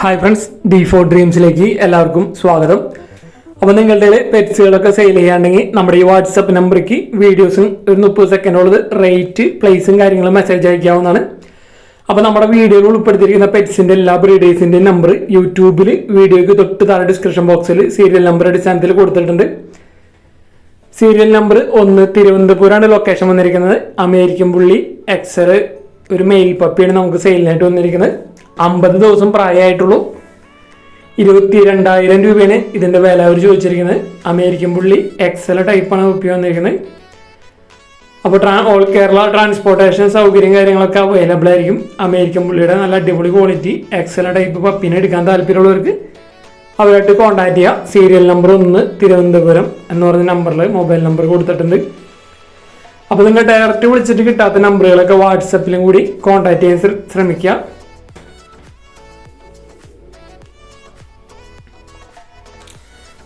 Hi friends, D4 ഡ്രീംസിലേക്ക് എല്ലാവർക്കും സ്വാഗതം. അപ്പോൾ നിങ്ങളുടെ പെറ്റ്സുകളൊക്കെ സെയിൽ ചെയ്യാണ്ടെങ്കിൽ നമ്മുടെ ഈ വാട്സപ്പ് നമ്പറിലേക്ക് വീഡിയോസും ഒരു 30 സെക്കൻഡുള്ളത് റേറ്റ് പ്ലേസും കാര്യങ്ങളും മെസ്സേജ് അയക്കാവുന്നതാണ്. അപ്പോൾ നമ്മുടെ വീഡിയോയിൽ ഉൾപ്പെടുത്തിയിരിക്കുന്ന പെറ്റ്സിൻ്റെ എല്ലാ ബ്രീഡേഴ്സിൻ്റെയും നമ്പർ യൂട്യൂബിൽ വീഡിയോയ്ക്ക് തൊട്ട് താഴെ ഡിസ്ക്രിപ്ഷൻ ബോക്സിൽ സീരിയൽ നമ്പർ അടിസ്ഥാനത്തിൽ കൊടുത്തിട്ടുണ്ട്. സീരിയൽ നമ്പർ 1 തിരുവനന്തപുരമാണ് ലൊക്കേഷൻ വന്നിരിക്കുന്നത്. അമേരിക്കൻ പുള്ളി എക്സർ ഒരു മെയിൽ പപ്പിയാണ് നമുക്ക് സെയിലിനായിട്ട് വന്നിരിക്കുന്നത്. 50 ദിവസം പ്രായമായിട്ടുള്ളൂ. 22,000 രൂപയാണ് ഇതിൻ്റെ വില അവർ ചോദിച്ചിരിക്കുന്നത്. അമേരിക്കൻ പുള്ളി എക്സൽ ടൈപ്പാണ് പപ്പി വന്നിരിക്കുന്നത്. അപ്പോൾ ഓൾ കേരള ട്രാൻസ്പോർട്ടേഷൻ സൗകര്യം കാര്യങ്ങളൊക്കെ അവൈലബിൾ ആയിരിക്കും. അമേരിക്കൻ പുള്ളിയുടെ നല്ല അടിപൊളി ക്വാളിറ്റി എക്സൽ ടൈപ്പ് പപ്പിനെ എടുക്കാൻ താല്പര്യമുള്ളവർക്ക് അവരായിട്ട് കോൺടാക്ട് ചെയ്യുക. സീരിയൽ നമ്പർ 1 തിരുവനന്തപുരം എന്ന് പറഞ്ഞ നമ്പറിൽ മൊബൈൽ നമ്പർ കൊടുത്തിട്ടുണ്ട്. അപ്പോൾ നിങ്ങൾ ഡയറക്റ്റ് വിളിച്ചിട്ട് കിട്ടാത്ത നമ്പറുകളൊക്കെ വാട്സപ്പിലും കൂടി കോൺടാക്ട് ചെയ്യാൻ ശ്രമിക്കുക.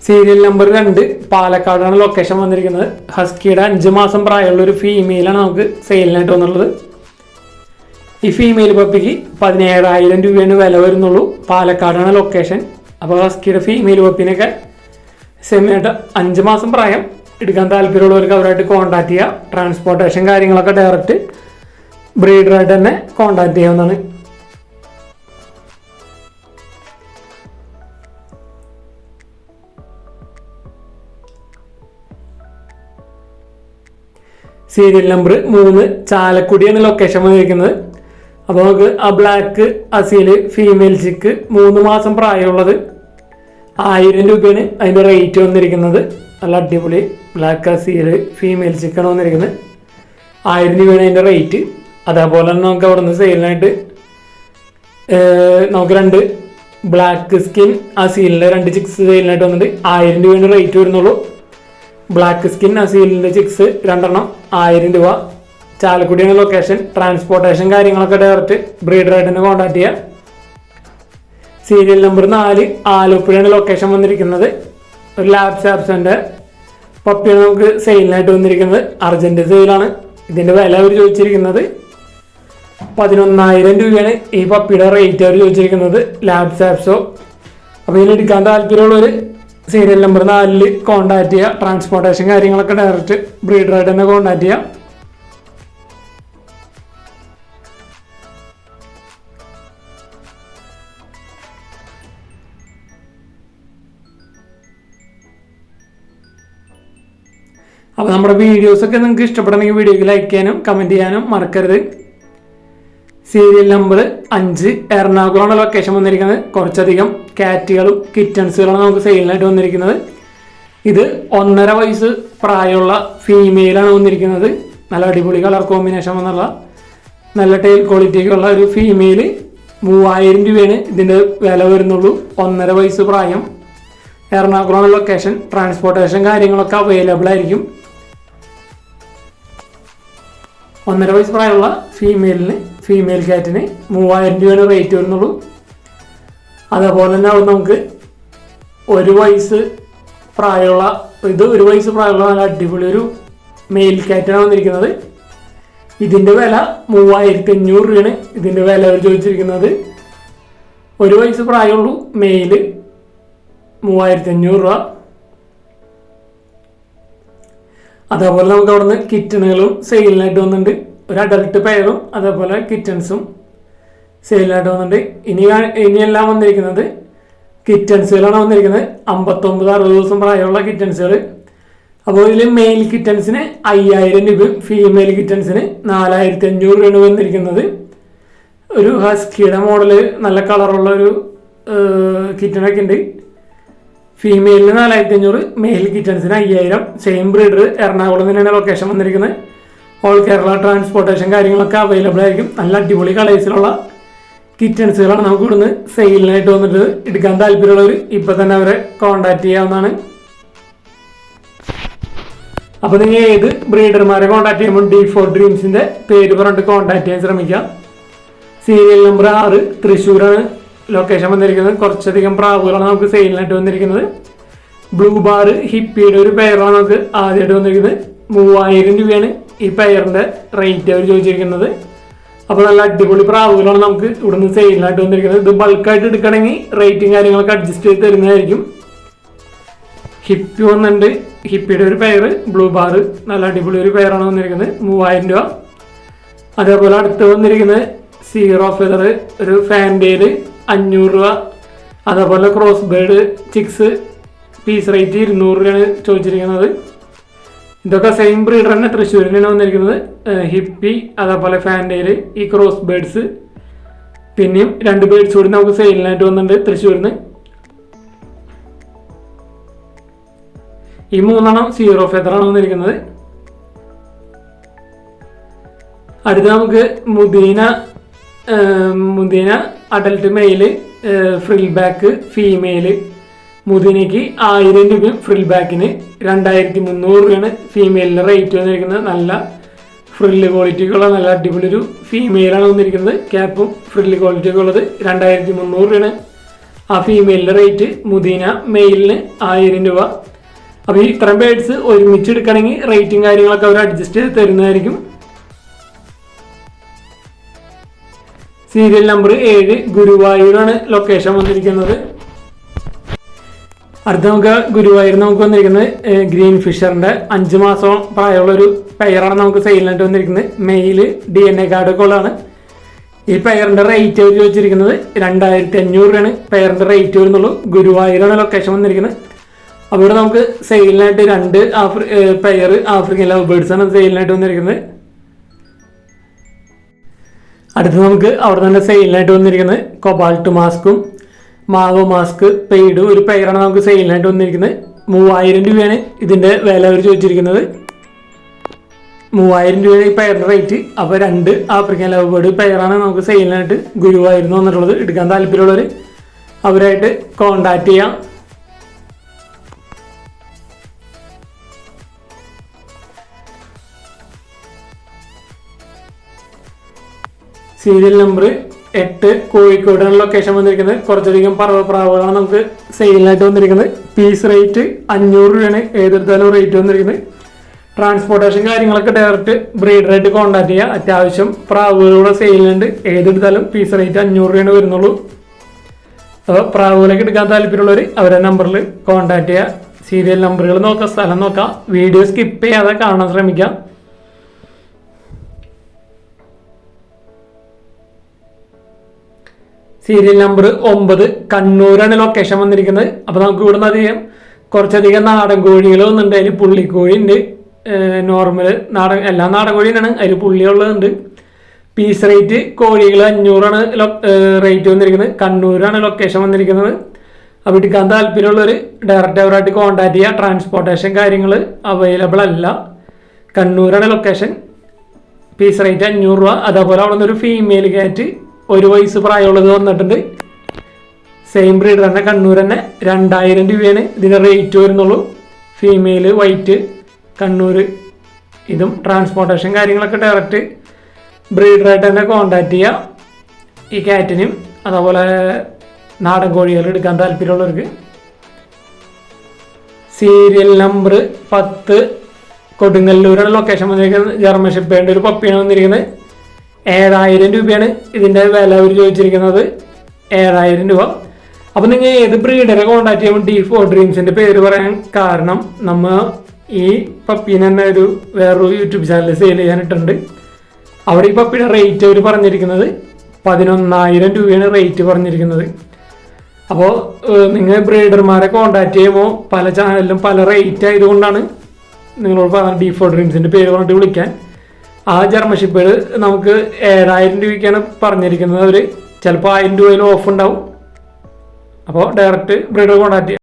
സീരിയൽ നമ്പർ 2 പാലക്കാടാണ് ലൊക്കേഷൻ വന്നിരിക്കുന്നത്. ഹസ്കിയുടെ 5 മാസം പ്രായമുള്ള ഒരു ഫീമെയിലാണ് നമുക്ക് സെയിലിനായിട്ട് വന്നുള്ളത്. ഈ ഫീമെയിൽ പപ്പിക്ക് 17,000 രൂപയാണ് വില വരുന്നുള്ളൂ. പാലക്കാടാണ് ലൊക്കേഷൻ. അപ്പോൾ ഹസ്കിയുടെ ഫീമെയിൽ പപ്പിനൊക്കെ സെമിയായിട്ട് 5 മാസം പ്രായം എടുക്കാൻ താല്പര്യമുള്ളവർക്ക് അവരായിട്ട് കോൺടാക്ട് ചെയ്യുക. ട്രാൻസ്പോർട്ടേഷൻ കാര്യങ്ങളൊക്കെ ഡയറക്റ്റ് ബ്രീഡറായിട്ട് തന്നെ കോൺടാക്ട് ചെയ്യാവുന്നതാണ്. സീരിയൽ നമ്പർ 3 ചാലക്കുടിയാണ് ലൊക്കേഷൻ വന്നിരിക്കുന്നത്. അപ്പോൾ നമുക്ക് ആ ബ്ലാക്ക് അസീൽ ഫീമെയിൽ ചിക്ക് 3 മാസം പ്രായമുള്ളത് 1000 രൂപയാണ് അതിൻ്റെ റേറ്റ് വന്നിരിക്കുന്നത്. നല്ല അടിപൊളി ബ്ലാക്ക് അസീൽ ഫീമെയിൽ ചിക്കാണ് വന്നിരിക്കുന്നത്. 1000 രൂപയാണ് അതിൻ്റെ റേറ്റ്. അതേപോലെ തന്നെ നമുക്ക് അവിടെ നിന്ന് സെയിലിനായിട്ട് നമുക്ക് 2 ബ്ലാക്ക് സ്കിൻ അസീലിൻ്റെ 2 ചിക്സ് സെയിലിനായിട്ട് വന്നിട്ട് 1000 രൂപയുടെ റേറ്റ് വരുന്നുള്ളൂ. ബ്ലാക്ക് സ്കിൻ അസീലിൻ്റെ ചിക്സ് 2 1000 രൂപ. ചാലക്കുടിയാണ് ലൊക്കേഷൻ. ട്രാൻസ്പോർട്ടേഷൻ കാര്യങ്ങളൊക്കെ ഡയറക്റ്റ് ബ്രീഡറായിട്ട് തന്നെ കോൺടാക്ട് ചെയ്യുക. സീരിയൽ നമ്പർ 4 ആലപ്പുഴയാണ് ലൊക്കേഷൻ വന്നിരിക്കുന്നത്. ഒരു ലാബ്സ് ആപ്സിൻ്റെ പപ്പിയാണ് നമുക്ക് സെയിലിനായിട്ട് വന്നിരിക്കുന്നത്. അർജൻറ്റ് സെയിലാണ്. ഇതിൻ്റെ വില അവർ ചോദിച്ചിരിക്കുന്നത് 11,000 രൂപയാണ് ഈ പപ്പിയുടെ റേറ്റ് അവർ ചോദിച്ചിരിക്കുന്നത്. ലാബ്സ് ആപ്സോ. അപ്പോൾ ഇതിനെടുക്കാൻ താല്പര്യമുള്ളവർ സീരിയൽ നമ്പർ 4 കോൺടാക്ട് ചെയ്യുക. ട്രാൻസ്പോർട്ടേഷൻ കാര്യങ്ങളൊക്കെ ഡയറക്റ്റ് ബ്രീഡറായിട്ട് തന്നെ കോൺടാക്ട് ചെയ്യുക. അപ്പോൾ നമ്മുടെ വീഡിയോസൊക്കെ നിങ്ങൾക്ക് ഇഷ്ടപ്പെടണമെങ്കിൽ വീഡിയോക്ക് ലൈക്ക് ചെയ്യാനും കമൻറ്റ് ചെയ്യാനും മറക്കരുത്. സീരിയൽ നമ്പർ 5 എറണാകുളമാണ് ലൊക്കേഷൻ വന്നിരിക്കുന്നത്. കുറച്ചധികം കാറ്റുകളും കിറ്റൻസുകളാണ് നമുക്ക് സെയിലിനായിട്ട് വന്നിരിക്കുന്നത്. ഇത് 1.5 വയസ്സ് പ്രായമുള്ള ഫീമെയിലാണ് വന്നിരിക്കുന്നത്. നല്ല അടിപൊളി കളർ കോമ്പിനേഷൻ വന്നുള്ള നല്ല ടെയിൽ ക്വാളിറ്റിയൊക്കെയുള്ള ഒരു ഫീമെയിൽ 3000 രൂപയാണ് ഇതിൻ്റെ വില വരുന്നുള്ളൂ. 1.5 വയസ്സ് പ്രായം. എറണാകുളം ലൊക്കേഷൻ. ട്രാൻസ്പോർട്ടേഷൻ കാര്യങ്ങളൊക്കെ അവൈലബിൾ ആയിരിക്കും. 1.5 വയസ്സ് പ്രായമുള്ള ഫീമെയിൽ കാറ്റിന് 3000 രൂപയുടെ റേറ്റ് വരുന്നുള്ളൂ. അതേപോലെ തന്നെ അവിടെ നമുക്ക് 1 വയസ്സ് പ്രായമുള്ള ഒരു വയസ്സ് പ്രായമുള്ള നല്ല അടിപൊളി ഒരു മെയിൽ കാറ്റാണ് വന്നിരിക്കുന്നത്. ഇതിൻ്റെ വില 3,500 രൂപയാണ് ഇതിൻ്റെ വില അവർ ചോദിച്ചിരിക്കുന്നത്. 1 വയസ്സ് പ്രായമുള്ളൂ മെയിൽ 3,500 രൂപ. അതേപോലെ നമുക്ക് അവിടെ നിന്ന് കിറ്റണുകളും സെയിലിനായിട്ട് വന്നിട്ടുണ്ട്. ഒരു അഡൽട്ട് പെയറും അതേപോലെ കിറ്റൻസും സെയിലിനായിട്ട് വന്നിട്ടുണ്ട്. ഇനിയെല്ലാം വന്നിരിക്കുന്നത് കിറ്റൻസുകളാണ് വന്നിരിക്കുന്നത്. 59-60 ദിവസം പ്രായമുള്ള കിറ്റൻസുകൾ. അപ്പോൾ ഇതിൽ മെയിൽ കിറ്റൻസിന് 5,000 രൂപയും ഫീമെയിൽ കിറ്റൻസിന് 4,500 രൂപയാണ് വന്നിരിക്കുന്നത്. ഒരു ഹസ്കിയുടെ മോഡല് നല്ല കളറുള്ള ഒരു കിറ്റനൊക്കെ ഉണ്ട്. ഫീമെയിലിന് 4,500, മെയിൽ കിറ്റൻസിന് 5,000. സെയിം ബ്രീഡർ എറണാകുളം തന്നെയാണ് ലൊക്കേഷൻ വന്നിരിക്കുന്നത്. ഓൾ കേരള ട്രാൻസ്പോർട്ടേഷൻ കാര്യങ്ങളൊക്കെ അവൈലബിൾ ആയിരിക്കും. നല്ല അടിപൊളി കളേഴ്സിലുള്ള കിറ്റൻസുകളാണ് നമുക്ക് ഇവിടുന്ന് സെയിലിനായിട്ട് വന്നിട്ട്. എടുക്കാൻ താല്പര്യമുള്ളവർ ഇപ്പം തന്നെ അവരെ കോൺടാക്ട് ചെയ്യാവുന്നതാണ്. അപ്പോൾ നിങ്ങൾ ഏത് ബ്രീഡർമാരെ കോൺടാക്ട് ചെയ്യുമ്പോൾ D4 ഡ്രീംസിൻ്റെ പേര് പറഞ്ഞിട്ട് കോൺടാക്ട് ചെയ്യാൻ ശ്രമിക്കാം. സീരിയൽ നമ്പർ 6 തൃശ്ശൂരാണ് ലൊക്കേഷൻ വന്നിരിക്കുന്നത്. കുറച്ചധികം പ്രാവുകളാണ് നമുക്ക് സെയിലിനായിട്ട് വന്നിരിക്കുന്നത്. ബ്ലൂ ബാർ ഹിപ്പിയുടെ ഒരു പെയറാണ് നമുക്ക് ആദ്യമായിട്ട് വന്നിരിക്കുന്നത്. 3,000 രൂപയാണ് ഈ പെയറിൻ്റെ റേറ്റ് അവർ ചോദിച്ചിരിക്കുന്നത്. അപ്പോൾ നല്ല അടിപൊളി പ്രാവുകളാണ് നമുക്ക് ഇവിടുന്ന് സെയിലിനായിട്ട് വന്നിരിക്കുന്നത്. ഇത് ബൾക്കായിട്ട് എടുക്കണമെങ്കിൽ റേറ്റും കാര്യങ്ങളൊക്കെ അഡ്ജസ്റ്റ് ചെയ്ത് തരുന്നതായിരിക്കും. ഹിപ്പി വന്നിട്ടുണ്ട്. ഹിപ്പിയുടെ ഒരു പെയർ ബ്ലൂ ബാർ നല്ല അടിപൊളി ഒരു പെയറാണ് വന്നിരിക്കുന്നത്, 3000 രൂപ. അതേപോലെ അടുത്ത് വന്നിരിക്കുന്നത് സീറോ ഫെദർ ഒരു ഫാൻഡേൽ 500 രൂപ. അതേപോലെ cross bird chicks piece rate 200 രൂപയാണ് ചോദിച്ചിരിക്കുന്നത്. ഇതൊക്കെ സെയിം ബ്രീഡർ തന്നെ തൃശ്ശൂരിനാണ് വന്നിരിക്കുന്നത്. ഹിപ്പി അതേപോലെ ഫാൻഡേൽ ഈ ക്രോസ് ബേർഡ്സ് പിന്നെയും 2 ബേർഡ്സ് കൂടി നമുക്ക് സെയിലിനായിട്ട് വന്നിട്ടുണ്ട് തൃശ്ശൂരിൽ നിന്ന്. ഈ 3 സീറോ ഫെദറാണ് വന്നിരിക്കുന്നത്. അടുത്ത് നമുക്ക് മുദീന adult male frill back female. മുദീനയ്ക്ക് 1000 രൂപയും ഫ്രിൽ ബാക്കിന് 2300 രൂപയാണ് ഫീമെയിലിൻ്റെ റേറ്റ് വന്നിരിക്കുന്നത്. നല്ല ഫ്രില്ല് ക്വാളിറ്റിക്കുള്ള നല്ല അടിപൊളി ഒരു ഫീമെയിലാണ് വന്നിരിക്കുന്നത്. ക്യാപ്പും ഫ്രില്ല് ക്വാളിറ്റിയൊക്കെ ഉള്ളത് 2300 രൂപയാണ് ആ ഫീമെയിലിൻ്റെ റേറ്റ്. മുദീന മെയിലിന് 1000 രൂപ. അപ്പോൾ ഈ ഇത്രയും ബേഡ്സ് ഒരുമിച്ച് എടുക്കണമെങ്കിൽ റേറ്റും കാര്യങ്ങളൊക്കെ അവർ അഡ്ജസ്റ്റ് ചെയ്ത് തരുന്നതായിരിക്കും. സീരിയൽ നമ്പർ 7 ഗുരുവായൂരാണ് ലൊക്കേഷൻ വന്നിരിക്കുന്നത്. അടുത്ത നമുക്ക് ഗുരുവായൂർ നമുക്ക് വന്നിരിക്കുന്നത് ഗ്രീൻ ഫിഷറിൻ്റെ 5 മാസം പ്രായമുള്ളൊരു പെയറാണ് നമുക്ക് സെയിലിനായിട്ട് വന്നിരിക്കുന്നത്. മെയില് DNA കാർഡൊക്കെ ഉള്ളതാണ്. ഈ പെയറിൻ്റെ റേറ്റ് അവർ ചോദിച്ചിരിക്കുന്നത് 2500 രൂപയാണ് പെയറിൻ്റെ റേറ്റ് വരുന്നുള്ളൂ. ഗുരുവായൂരാണ് ലൊക്കേഷൻ വന്നിരിക്കുന്നത്. അപ്പോൾ ഇവിടെ നമുക്ക് സെയിലിനായിട്ട് 2 പെയർ ആഫ്രിക്കൻ ലവ് ബേർഡ്സാണ് സെയിലിനായിട്ട് വന്നിരിക്കുന്നത്. അടുത്ത് നമുക്ക് അവിടെ തന്നെ സെയിലിനായിട്ട് വന്നിരിക്കുന്നത് കൊബാൾട്ട് മാസ്കും മാവോ മാസ്ക് പെയ്ഡ് ഒരു പെയറാണ് നമുക്ക് സെയിലിനായിട്ട് വന്നിരിക്കുന്നത്. 3000 രൂപയാണ് ഇതിൻ്റെ വില അവർ ചോദിച്ചിരിക്കുന്നത്. 3000 രൂപയാണ് ഈ പെയറിൻ്റെ റേറ്റ്. അപ്പോൾ 2 ആഫ്രിക്കൻ ലവ് ബേർഡ് പെയറാണ് നമുക്ക് സെയിലിനായിട്ട് ഗുരുവായൂരിൽ നിന്ന് വന്നിട്ടുള്ളത്. എടുക്കാൻ താല്പര്യമുള്ളവർ അവരായിട്ട് കോണ്ടാക്ട് ചെയ്യാം. സീരിയൽ നമ്പർ 8 കോഴിക്കോടാണ് ലൊക്കേഷൻ വന്നിരിക്കുന്നത്. കുറച്ചധികം പറവപ്രാവുകളാണ് നമുക്ക് സെയിലിനായിട്ട് വന്നിരിക്കുന്നത്. പീസ് റേറ്റ് 500 രൂപയാണ് ഏതെടുത്താലും റേറ്റ് വന്നിരിക്കുന്നത്. ട്രാൻസ്പോർട്ടേഷൻ കാര്യങ്ങളൊക്കെ ഡയറക്റ്റ് ബ്രീഡറായിട്ട് കോൺടാക്ട് ചെയ്യുക. അത്യാവശ്യം പ്രാവുകളുടെ സെയിലുണ്ട്. ഏതെടുത്താലും പീസ് റേറ്റ് 500 രൂപയാണ് വരുന്നുള്ളൂ. അപ്പോൾ പ്രാവുകളൊക്കെ എടുക്കാൻ താല്പര്യമുള്ളവർ അവരുടെ നമ്പറിൽ കോൺടാക്ട് ചെയ്യുക. സീരിയൽ നമ്പറുകൾ നോക്കുക, സ്ഥലം നോക്കുക, വീഡിയോ സ്കിപ്പ് ചെയ്യാതെ കാണാൻ ശ്രമിക്കുക. സീരിയൽ നമ്പർ 9 കണ്ണൂരാണ് ലൊക്കേഷൻ വന്നിരിക്കുന്നത്. അപ്പോൾ നമുക്ക് ഇവിടെ നിന്ന് കുറച്ചധികം നാടൻ കോഴികൾ വന്നിട്ടുണ്ട്. അതിൽ പുള്ളിക്കോഴി ഉണ്ട്, നോർമൽ നാടൻ എല്ലാ നാടൻ കോഴിയാണ്, അതിൽ പുള്ളിയുള്ളതുണ്ട്. പീസ് റേറ്റ് കോഴികൾ 500 റേറ്റ് വന്നിരിക്കുന്നത്. കണ്ണൂരാണ് ലൊക്കേഷൻ വന്നിരിക്കുന്നത്. അപ്പോൾ എടുക്കാൻ താല്പര്യമുള്ളവർ ഡയറക്റ്റ് അവരായിട്ട് കോൺടാക്ട് ചെയ്യുക. ട്രാൻസ്പോർട്ടേഷൻ കാര്യങ്ങൾ അവൈലബിൾ അല്ല. കണ്ണൂരാണ് ലൊക്കേഷൻ. പീസ് റേറ്റ് 500 രൂപ. അതേപോലെ അവിടെ നിന്നൊരു ഫീമെയിൽ കാറ്റ് 1 വയസ്സ് പ്രായമുള്ളത് വന്നിട്ടുണ്ട്. സെയിം ബ്രീഡർ തന്നെ, കണ്ണൂർ തന്നെ. 2000 രൂപയാണ് ഇതിൻ്റെ റേറ്റ് വരുന്നുള്ളൂ. Female white Kannur. ഇതും ട്രാൻസ്പോർട്ടേഷൻ കാര്യങ്ങളൊക്കെ ഡയറക്റ്റ് ബ്രീഡറായിട്ട് തന്നെ കോൺടാക്ട് ചെയ്യുക. ഈ കാറ്റിനും അതേപോലെ നാടൻ കോഴികൾ എടുക്കാൻ താല്പര്യമുള്ളവർക്ക്. സീരിയൽ നമ്പർ 10 കൊടുങ്ങല്ലൂരാണ് ലൊക്കേഷൻ വന്നിരിക്കുന്നത്. ജർമ്മൻ ഷെപ്പേർഡിൻ്റെ ഒരു പപ്പിയാണ് വന്നിരിക്കുന്നത്. 7000 രൂപയാണ് ഇതിൻ്റെ വില അവർ ചോദിച്ചിരിക്കുന്നത്. 7000 രൂപ. അപ്പോൾ നിങ്ങൾ ഏത് ബ്രീഡറെ കോൺടാക്ട് ചെയ്യുമ്പോൾ D4 ഡ്രീംസിൻ്റെ പേര് പറയാൻ കാരണം നമ്മൾ ഈ പപ്പീനെ തന്നെ വേറൊരു യൂട്യൂബ് ചാനൽ സെയിൽ ചെയ്യാനിട്ടുണ്ട്. അവിടെ ഈ പപ്പിയുടെ റേറ്റ് അവർ പറഞ്ഞിരിക്കുന്നത് 11,000 രൂപയാണ് റേറ്റ് പറഞ്ഞിരിക്കുന്നത്. അപ്പോൾ നിങ്ങൾ ബ്രീഡർമാരെ കോൺടാക്ട് ചെയ്യുമ്പോൾ പല ചാനലിലും പല റേറ്റ് ആയതുകൊണ്ടാണ് നിങ്ങളോട് പറഞ്ഞ D4 ഡ്രീംസിൻ്റെ പേര് പറഞ്ഞിട്ട് വിളിക്കാൻ. ആ ജർമ്മൻ ഷെപ്പേർഡ് നമുക്ക് 7000 രൂപയ്ക്കാണ് പറഞ്ഞിരിക്കുന്നത്. അവർ ചിലപ്പോൾ 1000 രൂപയിൽ ഓഫ് ഉണ്ടാവും. അപ്പോൾ ഡയറക്റ്റ് ബ്രീഡർ കോൺടാക്ട്